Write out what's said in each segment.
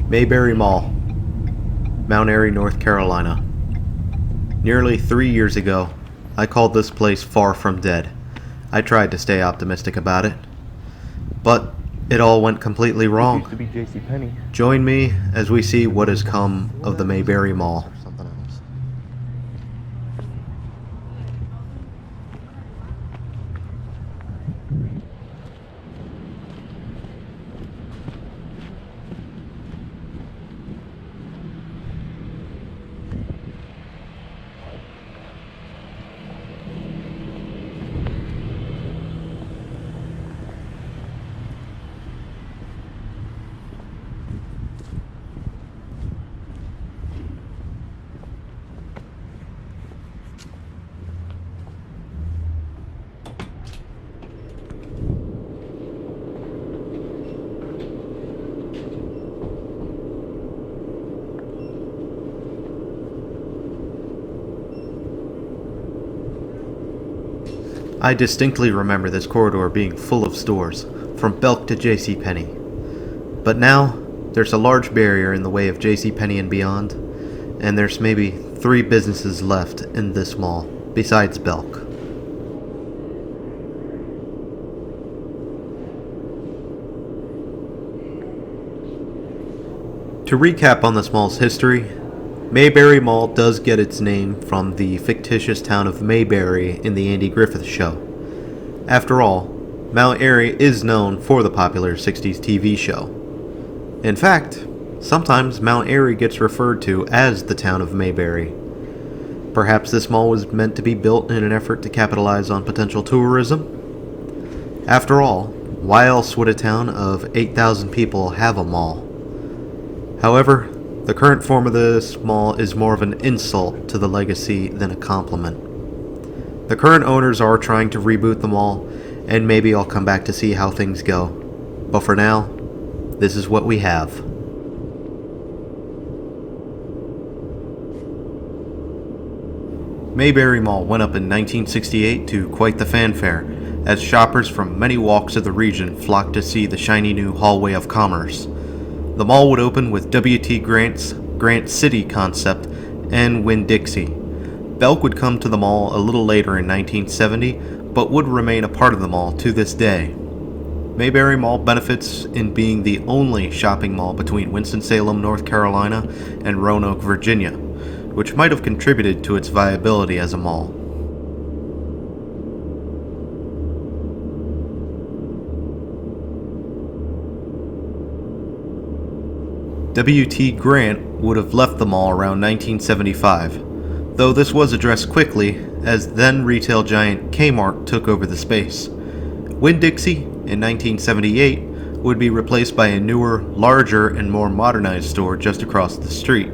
Mayberry Mall, Mount Airy, North Carolina. Nearly 3 years ago, I called this place far from dead. I tried to stay optimistic about it, but it all went completely wrong. Used to be JCPenney. Join me as we see what has come of the Mayberry Mall. I distinctly remember this corridor being full of stores, from Belk to JCPenney. But now, there's a large barrier in the way of JCPenney and beyond, and there's maybe 3 businesses left in this mall, besides Belk. To recap on this mall's history, Mayberry Mall does get its name from the fictitious town of Mayberry in the Andy Griffith Show. After all, Mount Airy is known for the popular 60s TV show. In fact, sometimes Mount Airy gets referred to as the town of Mayberry. Perhaps this mall was meant to be built in an effort to capitalize on potential tourism? After all, why else would a town of 8,000 people have a mall? However, the current form of this mall is more of an insult to the legacy than a compliment. The current owners are trying to reboot the mall, and maybe I'll come back to see how things go. But for now, this is what we have. Mayberry Mall went up in 1968 to quite the fanfare, as shoppers from many walks of the region flocked to see the shiny new hallway of commerce. The mall would open with W.T. Grant's Grant City concept and Winn-Dixie. Belk would come to the mall a little later in 1970, but would remain a part of the mall to this day. Mayberry Mall benefits in being the only shopping mall between Winston-Salem, North Carolina, and Roanoke, Virginia, which might have contributed to its viability as a mall. W.T. Grant would have left the mall around 1975, though this was addressed quickly as then retail giant Kmart took over the space. Winn-Dixie, in 1978, would be replaced by a newer, larger, and more modernized store just across the street.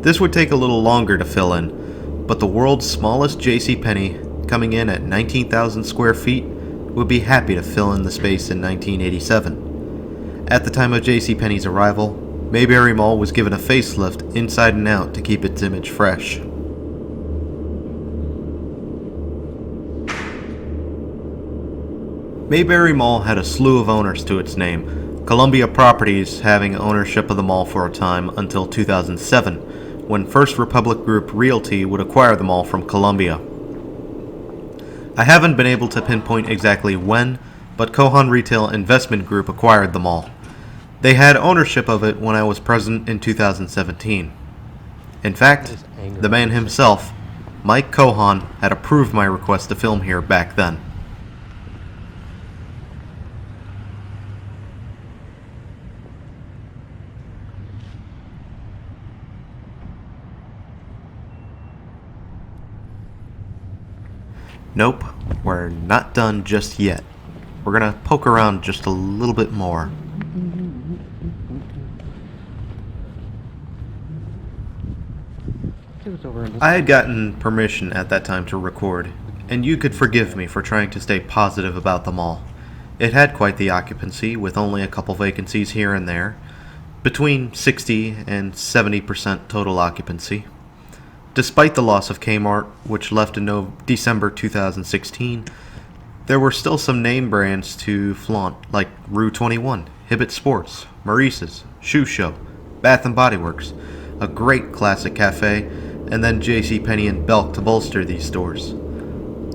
This would take a little longer to fill in, but the world's smallest JCPenney, coming in at 19,000 square feet, would be happy to fill in the space in 1987. At the time of JCPenney's arrival, Mayberry Mall was given a facelift inside and out to keep its image fresh. Mayberry Mall had a slew of owners to its name, Columbia Properties having ownership of the mall for a time until 2007, when First Republic Group Realty would acquire the mall from Columbia. I haven't been able to pinpoint exactly when, but Kohan Retail Investment Group acquired the mall. They had ownership of it when I was present in 2017. In fact, the man himself, Mike Kohan, had approved my request to film here back then. Nope, we're not done just yet. We're gonna poke around just a little bit more. I had gotten permission at that time to record, and you could forgive me for trying to stay positive about the mall. It had quite the occupancy, with only a couple vacancies here and there, between 60 and 70% total occupancy. Despite the loss of Kmart, which left in December 2016, there were still some name brands to flaunt, like Rue 21, Hibbett Sports, Maurice's, Shoe Show, Bath & Body Works, a great classic cafe, and then JCPenney and Belk to bolster these stores.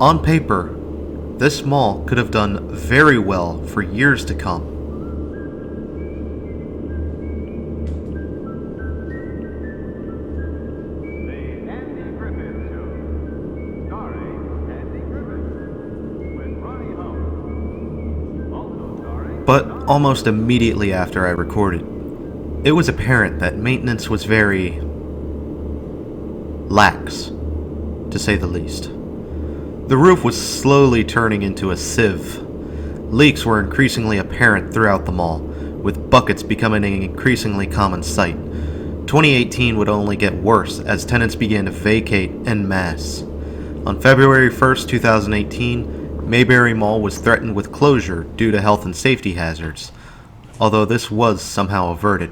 On paper, this mall could have done very well for years to come. But almost immediately after I recorded, it was apparent that maintenance was very lax, to say the least. The roof was slowly turning into a sieve. Leaks were increasingly apparent throughout the mall, with buckets becoming an increasingly common sight. 2018 would only get worse as tenants began to vacate en masse. On February 1st, 2018, Mayberry Mall was threatened with closure due to health and safety hazards, although this was somehow averted.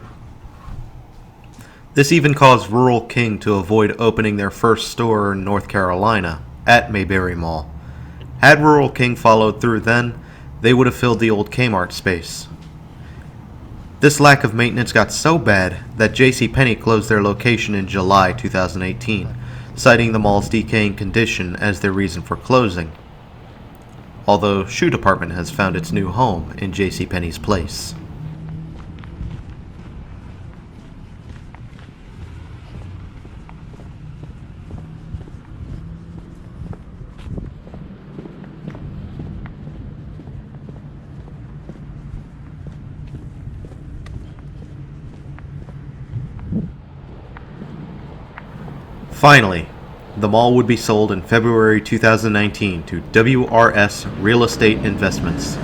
This even caused Rural King to avoid opening their first store in North Carolina at Mayberry Mall. Had Rural King followed through then, they would have filled the old Kmart space. This lack of maintenance got so bad that JCPenney closed their location in July 2018, citing the mall's decaying condition as their reason for closing. Although Shoe Department has found its new home in JCPenney's place. Finally, the mall would be sold in February 2019 to WRS Real Estate Investments.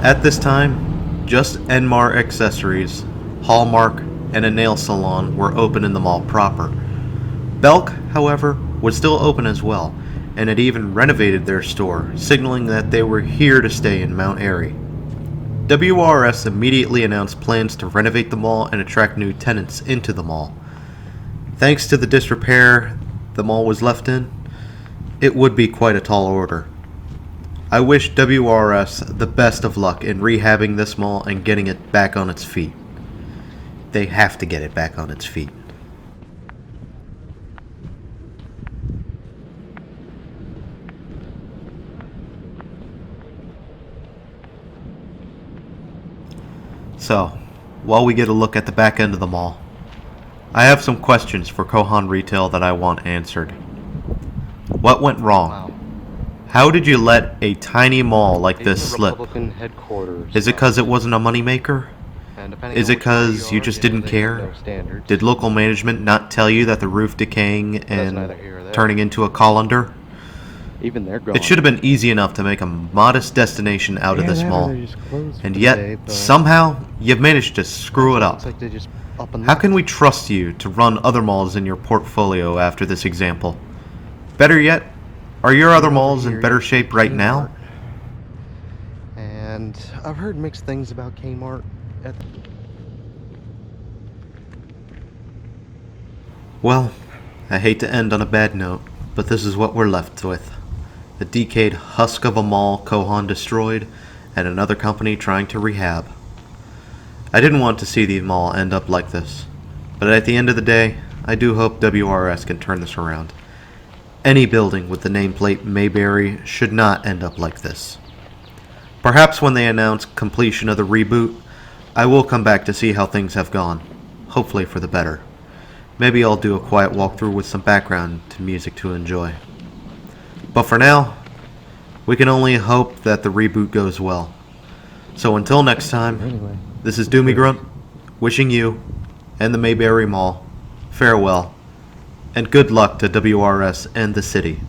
At this time, just Enmar Accessories, Hallmark, and a nail salon were open in the mall proper. Belk, however, was still open as well, and had even renovated their store, signaling that they were here to stay in Mount Airy. WRS immediately announced plans to renovate the mall and attract new tenants into the mall. Thanks to the disrepair the mall was left in, it would be quite a tall order. I wish WRS the best of luck in rehabbing this mall and getting it back on its feet. They have to get it back on its feet. So, while we get a look at the back end of the mall, I have some questions for Kohan Retail that I want answered. What went wrong? Wow. How did you let a tiny mall like this slip? Headquarters. Is it because it wasn't a moneymaker? Is it because you just didn't care? Did local management not tell you that the roof decaying and turning into a colander? Even they're gone. It should have been easy enough to make a modest destination out of this mall. And yet, somehow, you've managed to screw it up. How can we trust you to run other malls in your portfolio after this example? Better yet, are your other malls in better shape right now? And I've heard mixed things about Kmart. Well, I hate to end on a bad note, but this is what we're left with. The decayed husk of a mall Kohan destroyed, and another company trying to rehab. I didn't want to see the mall end up like this, but at the end of the day, I do hope WRS can turn this around. Any building with the nameplate Mayberry should not end up like this. Perhaps when they announce completion of the reboot, I will come back to see how things have gone, hopefully for the better. Maybe I'll do a quiet walkthrough with some background to music to enjoy. But for now, we can only hope that the reboot goes well. So until next time, this is Doomie Grunt, wishing you and the Mayberry Mall farewell, and good luck to WRS and the city.